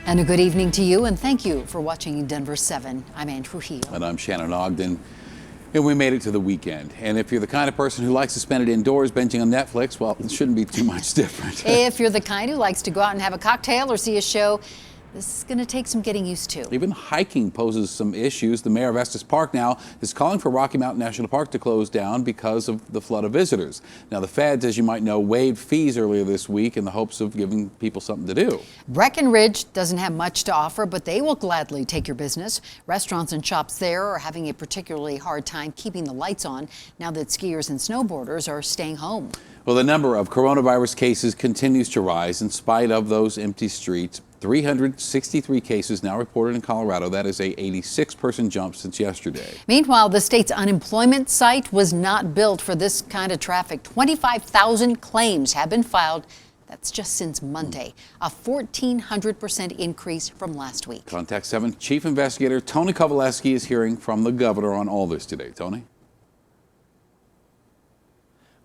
And a good evening to you, and thank you for watching Denver 7. I'm Ann Trujillo. And I'm Shannon Ogden. And we made it to the weekend. And if you're the kind of person who likes to spend it indoors binging on Netflix, well, it shouldn't be too much different. If you're the kind who likes to go out and have a cocktail or see a show, this is going to take some getting used to. Even hiking poses some issues. The mayor of Estes Park now is calling for Rocky Mountain National Park to close down because of the flood of visitors. Now, the feds, as you might know, waived fees earlier this week in the hopes of giving people something to do. Breckenridge doesn't have much to offer, but they will gladly take your business. Restaurants and shops there are having a particularly hard time keeping the lights on now that skiers and snowboarders are staying home. Well, the number of coronavirus cases continues to rise in spite of those empty streets. 363 cases now reported in Colorado. That is a 86% jump since yesterday. Meanwhile, the state's unemployment site was not built for this kind of traffic. 25,000 claims have been filed. That's just since Monday, a 1,400% increase from last week. Contact 7 Chief Investigator Tony Kovaleski is hearing from the governor on all this today. Tony?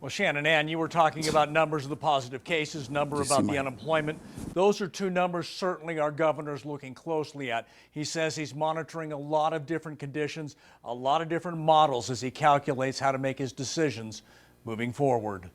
Well, Shannon, Ann, you were talking about numbers of the positive cases, number about the unemployment. Those are two numbers certainly our governor's looking closely at. He says he's monitoring a lot of different conditions, a lot of different models as he calculates how to make his decisions moving forward.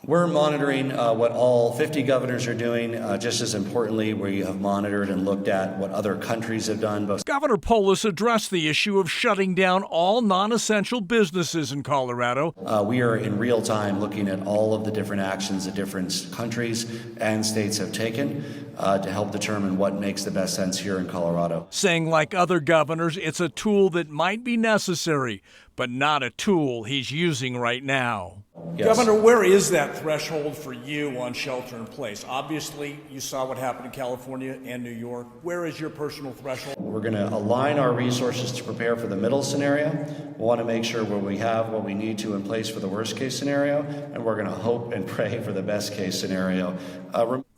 We're monitoring what all 50 governors are doing. Just as importantly, we have monitored and looked at what other countries have done. Governor Polis addressed the issue of shutting down all non-essential businesses in Colorado. We are in real time looking at all of the different actions that different countries and states have taken to help determine what makes the best sense here in Colorado. Saying, like other governors, it's a tool that might be necessary, but not a tool he's using right now. Yes. Governor, where is that threshold for you on shelter in place? Obviously, you saw what happened in California and New York. Where is your personal threshold? We're going to align our resources to prepare for the middle scenario. We want to make sure where we have what we need to in place for the worst case scenario, and we're going to hope and pray for the best case scenario.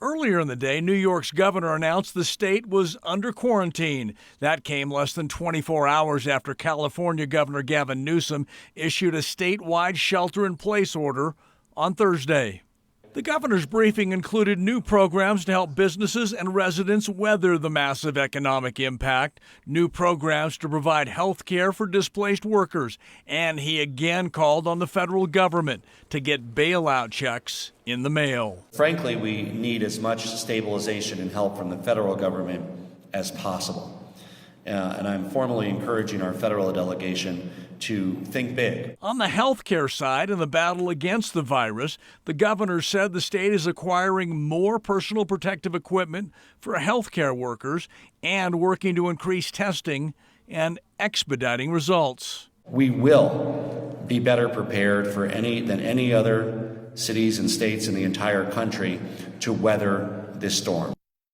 Earlier in the day, New York's governor announced the state was under quarantine. That came less than 24 hours after California Governor Gavin Newsom issued a statewide shelter-in-place order on Thursday. The governor's briefing included new programs to help businesses and residents weather the massive economic impact, new programs to provide health care for displaced workers, and he again called on the federal government to get bailout checks in the mail. Frankly, we need as much stabilization and help from the federal government as possible. And I'm formally encouraging our federal delegation to think big. On the health care side in the battle against the virus, the governor said the state is acquiring more personal protective equipment for health care workers and working to increase testing and expediting results. We will be better prepared than any other cities and states in the entire country to weather this storm.